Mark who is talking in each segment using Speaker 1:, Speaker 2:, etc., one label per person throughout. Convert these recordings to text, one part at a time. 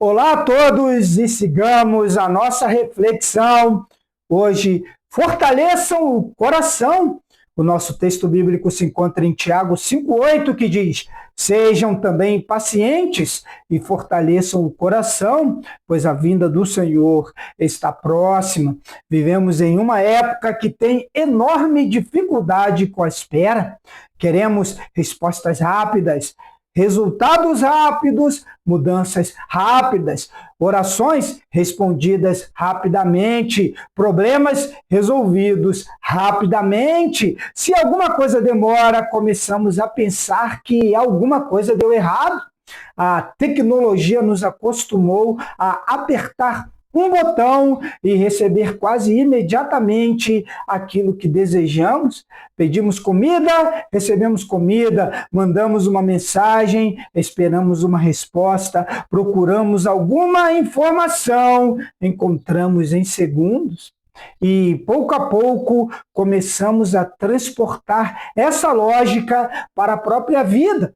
Speaker 1: Olá a todos e sigamos a nossa reflexão. Hoje, fortaleçam o coração. O nosso texto bíblico se encontra em Tiago 5,8, que diz: sejam também pacientes e fortaleçam o coração, pois a vinda do Senhor está próxima. Vivemos em uma época que tem enorme dificuldade com a espera. Queremos respostas rápidas, resultados rápidos, mudanças rápidas, orações respondidas rapidamente, problemas resolvidos rapidamente. Se alguma coisa demora, começamos a pensar que alguma coisa deu errado. A tecnologia nos acostumou a apertar um botão e receber quase imediatamente aquilo que desejamos. Pedimos comida, recebemos comida, mandamos uma mensagem, esperamos uma resposta, procuramos alguma informação, encontramos em segundos. E pouco a pouco começamos a transportar essa lógica para a própria vida.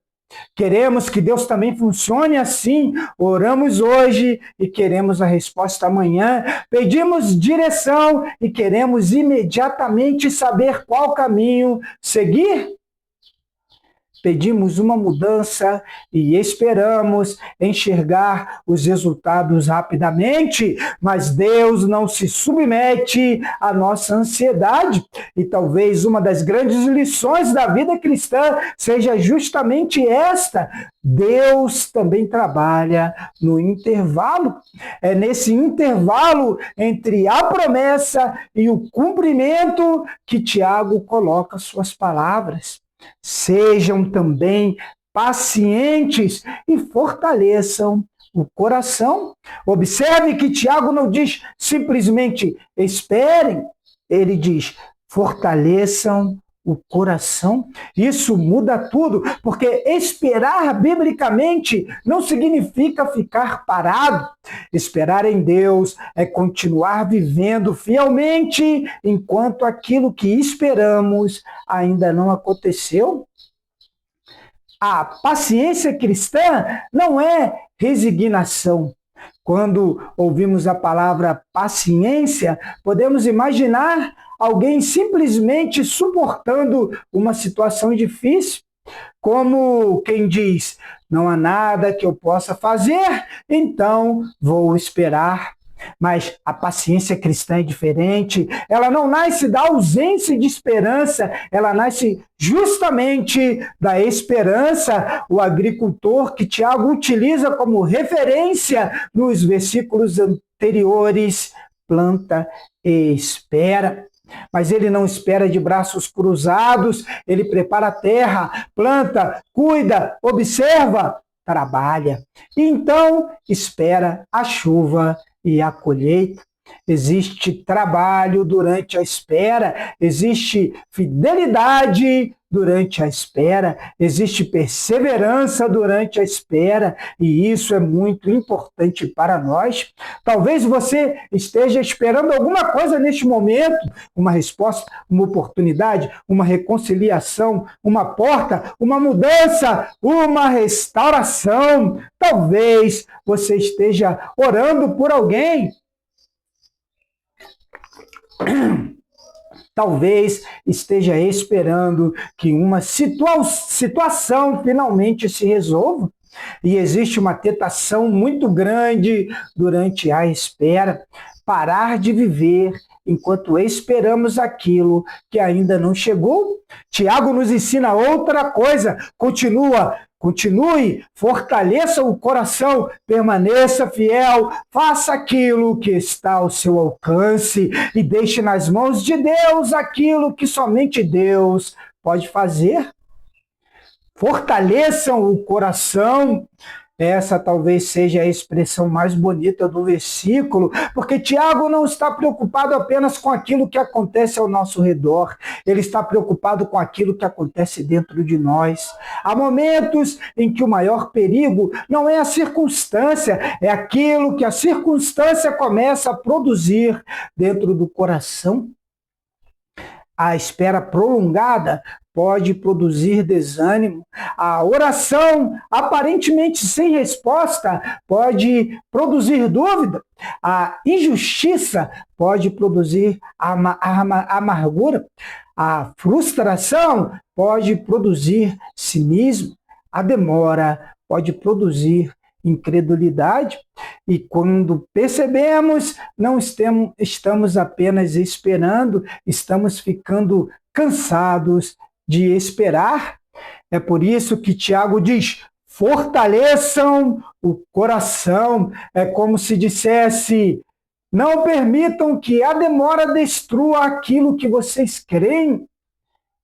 Speaker 1: Queremos que Deus também funcione assim. Oramos hoje e queremos a resposta amanhã. Pedimos direção e queremos imediatamente saber qual caminho seguir. Pedimos uma mudança e esperamos enxergar os resultados rapidamente, mas Deus não se submete à nossa ansiedade. E talvez uma das grandes lições da vida cristã seja justamente esta: Deus também trabalha no intervalo. É nesse intervalo entre a promessa e o cumprimento que Tiago coloca suas palavras. Sejam também pacientes e fortaleçam o coração. Observe que Tiago não diz simplesmente esperem, ele diz fortaleçam o coração. Isso muda tudo, porque esperar biblicamente não significa ficar parado. Esperar em Deus é continuar vivendo fielmente enquanto aquilo que esperamos ainda não aconteceu. A paciência cristã não é resignação. Quando ouvimos a palavra paciência, podemos imaginar alguém simplesmente suportando uma situação difícil, como quem diz: não há nada que eu possa fazer, então vou esperar. Mas a paciência cristã é diferente. Ela não nasce da ausência de esperança, ela nasce justamente da esperança. O agricultor que Tiago utiliza como referência nos versículos anteriores planta e espera. Mas ele não espera de braços cruzados, ele prepara a terra, planta, cuida, observa, trabalha. E então espera a chuva e a colheita. Existe trabalho durante a espera, existe fidelidade durante a espera, existe perseverança durante a espera, e isso é muito importante para nós. Talvez você esteja esperando alguma coisa neste momento, uma resposta, uma oportunidade, uma reconciliação, uma porta, uma mudança, uma restauração. Talvez você esteja orando por alguém. Talvez esteja esperando que uma situação finalmente se resolva. E existe uma tentação muito grande durante a espera: parar de viver enquanto esperamos aquilo que ainda não chegou. Tiago nos ensina outra coisa. Continue, fortaleça o coração, permaneça fiel, faça aquilo que está ao seu alcance e deixe nas mãos de Deus aquilo que somente Deus pode fazer. Fortaleçam o coração. Essa talvez seja a expressão mais bonita do versículo, porque Tiago não está preocupado apenas com aquilo que acontece ao nosso redor, ele está preocupado com aquilo que acontece dentro de nós. Há momentos em que o maior perigo não é a circunstância, é aquilo que a circunstância começa a produzir dentro do coração. A espera prolongada pode produzir desânimo. A oração aparentemente sem resposta pode produzir dúvida. A injustiça pode produzir amargura. A frustração pode produzir cinismo. A demora pode produzir incredulidade. E quando percebemos, não estamos apenas esperando, estamos ficando cansados de esperar. É por isso que Tiago diz: fortaleçam o coração. É como se dissesse: não permitam que a demora destrua aquilo que vocês creem.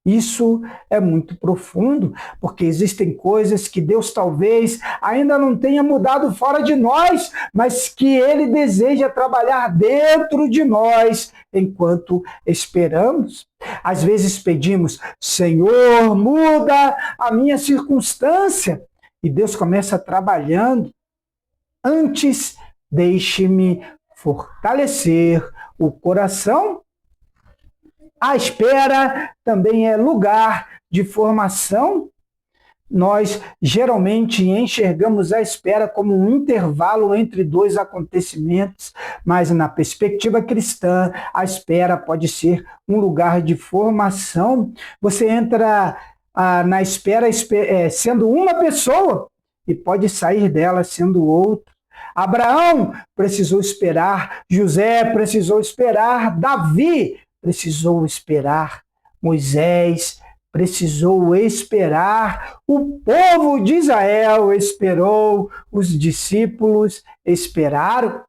Speaker 1: Isso é muito profundo, porque existem coisas que Deus talvez ainda não tenha mudado fora de nós, mas que Ele deseja trabalhar dentro de nós enquanto esperamos. Às vezes pedimos: Senhor, muda a minha circunstância. E Deus começa trabalhando. Antes, deixe-me fortalecer o coração. A espera também é lugar de formação. Nós geralmente enxergamos a espera como um intervalo entre dois acontecimentos, mas na perspectiva cristã, a espera pode ser um lugar de formação. Você entra na espera sendo uma pessoa e pode sair dela sendo outra. Abraão precisou esperar, José precisou esperar, Davi precisou esperar, Moisés precisou esperar, o povo de Israel esperou, os discípulos esperaram,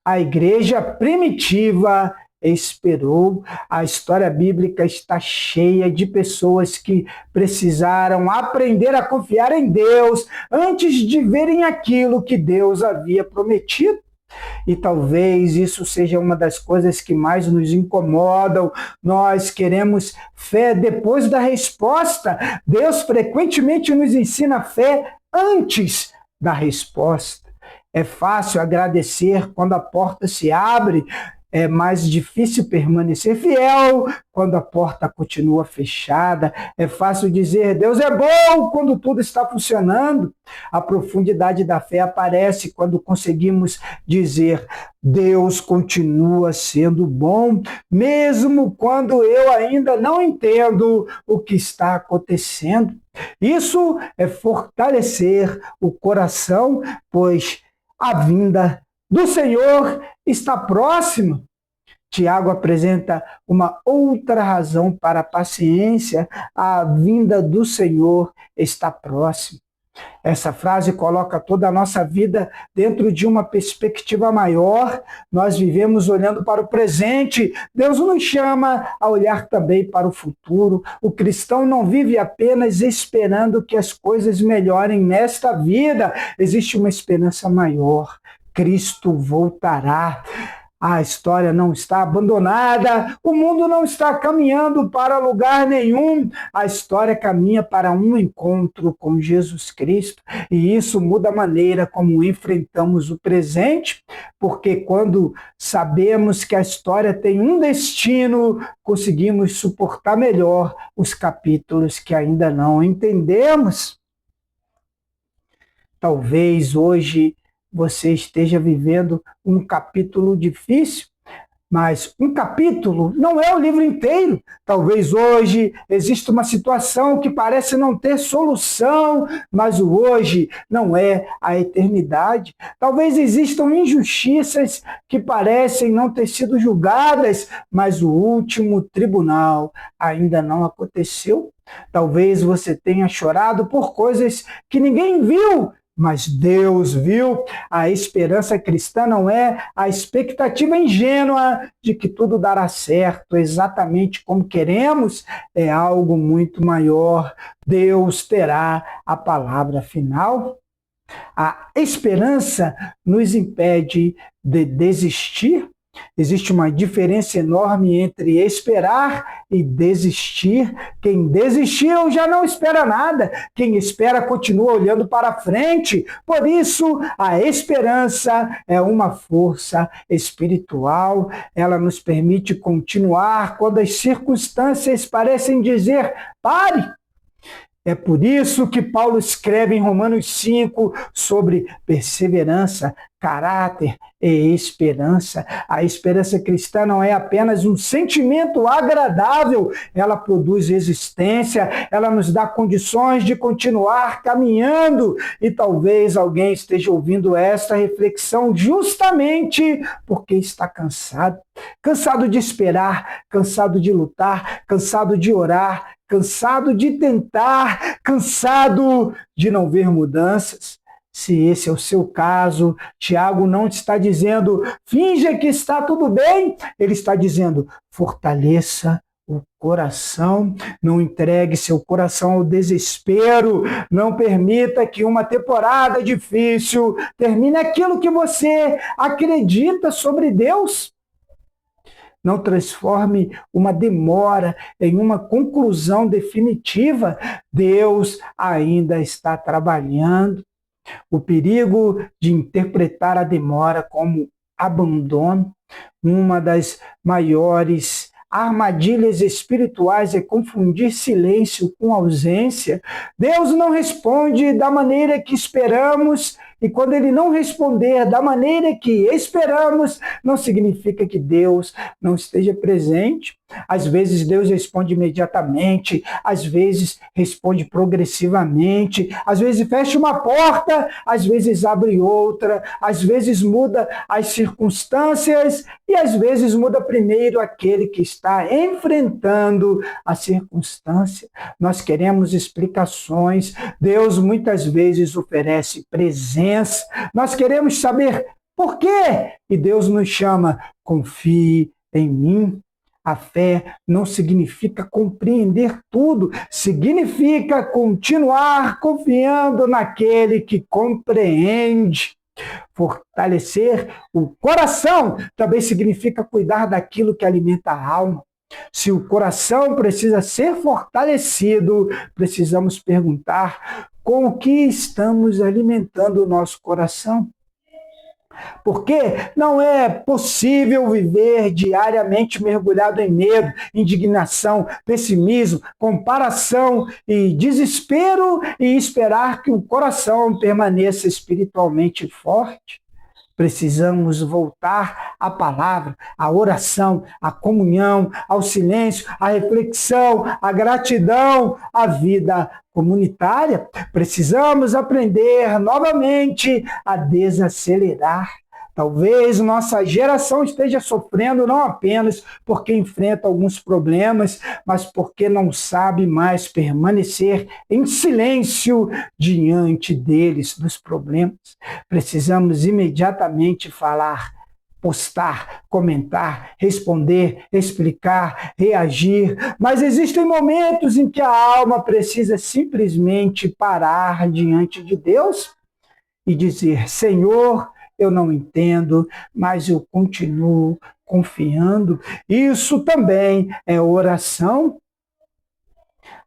Speaker 1: a igreja primitiva esperou. A história bíblica está cheia de pessoas que precisaram aprender a confiar em Deus antes de verem aquilo que Deus havia prometido. E talvez isso seja uma das coisas que mais nos incomodam. Nós queremos fé depois da resposta. Deus frequentemente nos ensina fé antes da resposta. É fácil agradecer quando a porta se abre, é mais difícil permanecer fiel quando a porta continua fechada. É fácil dizer Deus é bom quando tudo está funcionando. A profundidade da fé aparece quando conseguimos dizer Deus continua sendo bom, mesmo quando eu ainda não entendo o que está acontecendo. Isso é fortalecer o coração, pois a vinda do Senhor está próxima. Tiago apresenta uma outra razão para a paciência: a vinda do Senhor está próxima. Essa frase coloca toda a nossa vida dentro de uma perspectiva maior. Nós vivemos olhando para o presente. Deus nos chama a olhar também para o futuro. O cristão não vive apenas esperando que as coisas melhorem nesta vida. Existe uma esperança maior. Cristo voltará. A história não está abandonada, o mundo não está caminhando para lugar nenhum, a história caminha para um encontro com Jesus Cristo, e isso muda a maneira como enfrentamos o presente, porque quando sabemos que a história tem um destino, conseguimos suportar melhor os capítulos que ainda não entendemos. Talvez hoje você esteja vivendo um capítulo difícil, mas um capítulo não é o livro inteiro. Talvez hoje exista uma situação que parece não ter solução, mas o hoje não é a eternidade. Talvez existam injustiças que parecem não ter sido julgadas, mas o último tribunal ainda não aconteceu. Talvez você tenha chorado por coisas que ninguém viu, mas Deus viu. A esperança cristã não é a expectativa ingênua de que tudo dará certo exatamente como queremos, é algo muito maior. Deus terá a palavra final. A esperança nos impede de desistir. Existe uma diferença enorme entre esperar e desistir. Quem desistiu já não espera nada. Quem espera continua olhando para frente. Por isso, a esperança é uma força espiritual. Ela nos permite continuar quando as circunstâncias parecem dizer: pare. É por isso que Paulo escreve em Romanos 5 sobre perseverança, caráter e esperança. A esperança cristã não é apenas um sentimento agradável, ela produz resistência, ela nos dá condições de continuar caminhando. E talvez alguém esteja ouvindo esta reflexão justamente porque está cansado. Cansado de esperar, cansado de lutar, cansado de orar, cansado de tentar, cansado de não ver mudanças. Se esse é o seu caso, Tiago não está dizendo, finja que está tudo bem. Ele está dizendo, fortaleça o coração, não entregue seu coração ao desespero, não permita que uma temporada difícil termine aquilo que você acredita sobre Deus. Não transforme uma demora em uma conclusão definitiva. Deus ainda está trabalhando. O perigo de interpretar a demora como abandono, uma das maiores armadilhas espirituais é confundir silêncio com ausência. Deus não responde da maneira que esperamos, e quando ele não responder da maneira que esperamos, não significa que Deus não esteja presente. Às vezes Deus responde imediatamente, às vezes responde progressivamente, às vezes fecha uma porta, às vezes abre outra, às vezes muda as circunstâncias e às vezes muda primeiro aquele que está enfrentando a circunstância. Nós queremos explicações, Deus muitas vezes oferece presença, nós queremos saber por quê, e Deus nos chama, confie em mim. A fé não significa compreender tudo, significa continuar confiando naquele que compreende. Fortalecer o coração também significa cuidar daquilo que alimenta a alma. Se o coração precisa ser fortalecido, precisamos perguntar com o que estamos alimentando o nosso coração. Porque não é possível viver diariamente mergulhado em medo, indignação, pessimismo, comparação e desespero e esperar que o coração permaneça espiritualmente forte. Precisamos voltar à palavra, à oração, à comunhão, ao silêncio, à reflexão, à gratidão, à vida comunitária. Precisamos aprender novamente a desacelerar. Talvez nossa geração esteja sofrendo não apenas porque enfrenta alguns problemas, mas porque não sabe mais permanecer em silêncio diante deles, dos problemas. Precisamos imediatamente falar, postar, comentar, responder, explicar, reagir, mas existem momentos em que a alma precisa simplesmente parar diante de Deus e dizer, Senhor, eu não entendo, mas eu continuo confiando. Isso também é oração.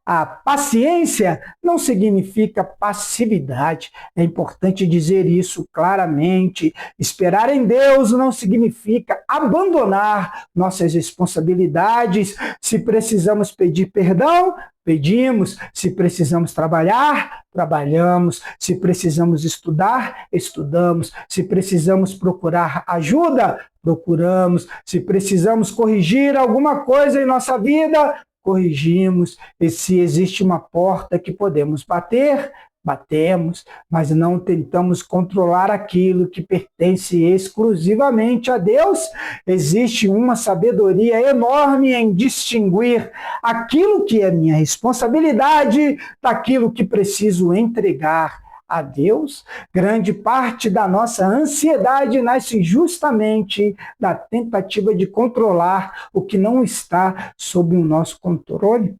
Speaker 1: A paciência não significa passividade. É importante dizer isso claramente. Esperar em Deus não significa abandonar nossas responsabilidades. Se precisamos pedir perdão, pedimos. Se precisamos trabalhar, trabalhamos. Se precisamos estudar, estudamos. Se precisamos procurar ajuda, procuramos. Se precisamos corrigir alguma coisa em nossa vida, corrigimos. E se existe uma porta que podemos bater, batemos, mas não tentamos controlar aquilo que pertence exclusivamente a Deus. Existe uma sabedoria enorme em distinguir aquilo que é minha responsabilidade daquilo que preciso entregar a Deus. Grande parte da nossa ansiedade nasce justamente da tentativa de controlar o que não está sob o nosso controle.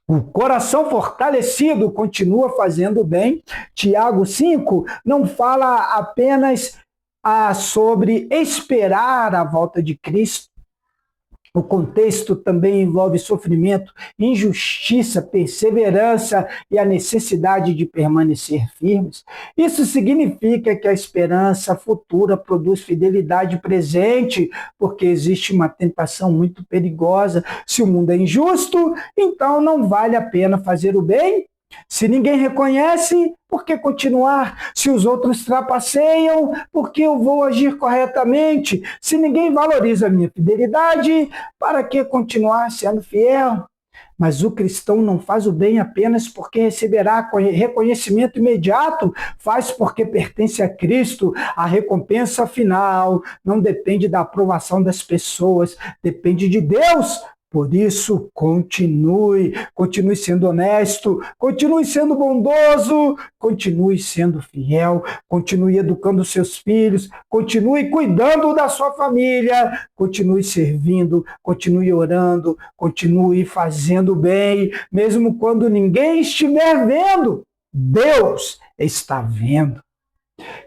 Speaker 1: O coração fortalecido continua fazendo bem. Tiago 5 não fala apenas sobre esperar a volta de Cristo. O contexto também envolve sofrimento, injustiça, perseverança e a necessidade de permanecer firmes. Isso significa que a esperança futura produz fidelidade presente, porque existe uma tentação muito perigosa. Se o mundo é injusto, então não vale a pena fazer o bem. Se ninguém reconhece, por que continuar? Se os outros trapaceiam, por que eu vou agir corretamente? Se ninguém valoriza a minha fidelidade, para que continuar sendo fiel? Mas o cristão não faz o bem apenas porque receberá reconhecimento imediato, faz porque pertence a Cristo. A recompensa final não depende da aprovação das pessoas, depende de Deus. Por isso, continue sendo honesto, continue sendo bondoso, continue sendo fiel, continue educando seus filhos, continue cuidando da sua família, continue servindo, continue orando, continue fazendo bem, mesmo quando ninguém estiver vendo. Deus está vendo.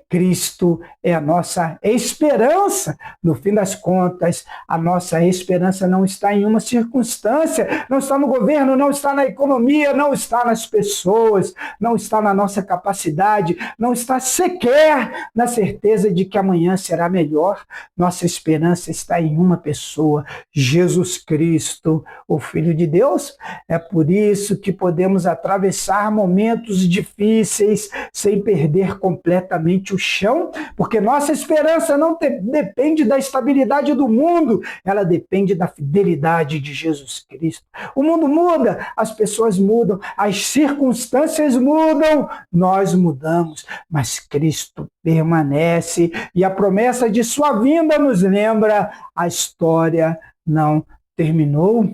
Speaker 1: Cristo é a nossa esperança. No fim das contas, a nossa esperança não está em uma circunstância, não está no governo, não está na economia, não está nas pessoas, não está na nossa capacidade, não está sequer na certeza de que amanhã será melhor. Nossa esperança está em uma pessoa, Jesus Cristo, o Filho de Deus. É por isso que podemos atravessar momentos difíceis sem perder completamente o chão, porque nossa esperança não depende da estabilidade do mundo, ela depende da fidelidade de Jesus Cristo. O mundo muda, as pessoas mudam, as circunstâncias mudam, nós mudamos, mas Cristo permanece e a promessa de sua vinda nos lembra: a história não terminou.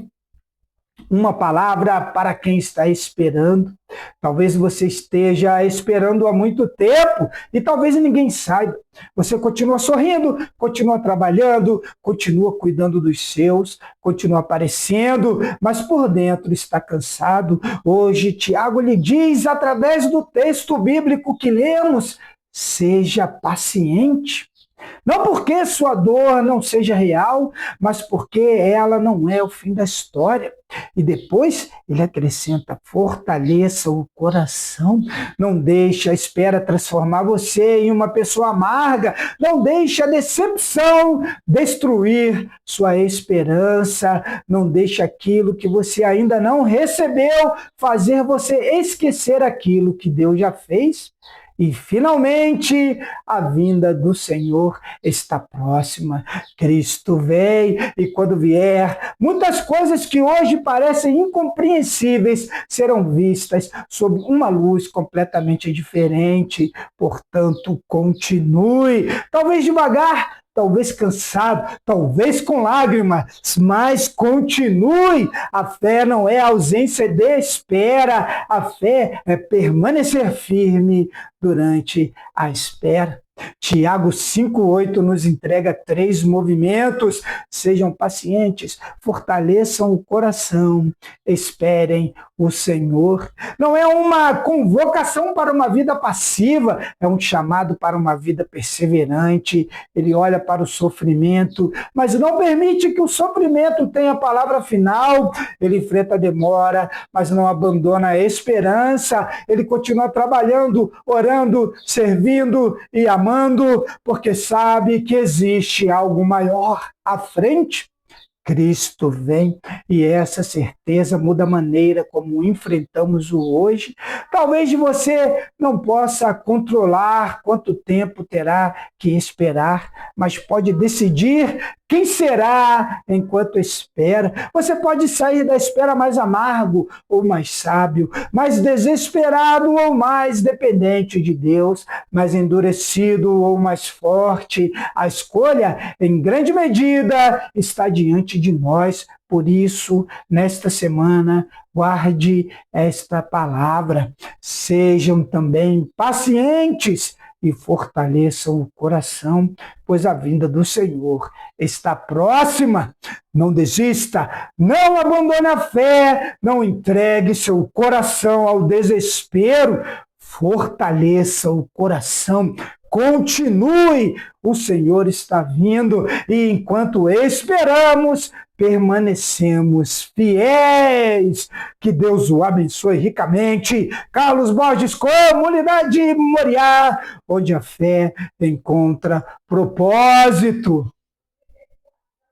Speaker 1: Uma palavra para quem está esperando. Talvez você esteja esperando há muito tempo e talvez ninguém saiba. Você continua sorrindo, continua trabalhando, continua cuidando dos seus, continua aparecendo, mas por dentro está cansado. Hoje, Tiago lhe diz, através do texto bíblico que lemos: seja paciente. Não porque sua dor não seja real, mas porque ela não é o fim da história. E depois ele acrescenta: fortaleça o coração. Não deixe a espera transformar você em uma pessoa amarga. Não deixe a decepção destruir sua esperança. Não deixe aquilo que você ainda não recebeu fazer você esquecer aquilo que Deus já fez. E, finalmente, a vinda do Senhor está próxima. Cristo vem e, quando vier, muitas coisas que hoje parecem incompreensíveis serão vistas sob uma luz completamente diferente. Portanto, continue, talvez devagar, talvez cansado, talvez com lágrimas, mas continue. A fé não é ausência de espera, a fé é permanecer firme durante a espera. Tiago 5,8 nos entrega 3 movimentos. Sejam pacientes, fortaleçam o coração, esperem o Senhor. Não é uma convocação para uma vida passiva, é um chamado para uma vida perseverante. Ele olha para o sofrimento, mas não permite que o sofrimento tenha a palavra final. Ele enfrenta a demora, mas não abandona a esperança. Ele continua trabalhando, orando, servindo e amando, porque sabe que existe algo maior à frente. Cristo vem e essa certeza muda a maneira como enfrentamos o hoje. Talvez você não possa controlar quanto tempo terá que esperar, mas pode decidir quem será enquanto espera. Você pode sair da espera mais amargo ou mais sábio, mais desesperado ou mais dependente de Deus, mais endurecido ou mais forte. A escolha, em grande medida, está diante de nós. Por isso, nesta semana, guarde esta palavra. Sejam também pacientes e fortaleçam o coração, pois a vinda do Senhor está próxima. Não desista, não abandone a fé, não entregue seu coração ao desespero, fortaleça o coração. Continue, o Senhor está vindo e enquanto esperamos, permanecemos fiéis. Que Deus o abençoe ricamente. Carlos Borges, Comunidade Moriá, onde a fé encontra propósito.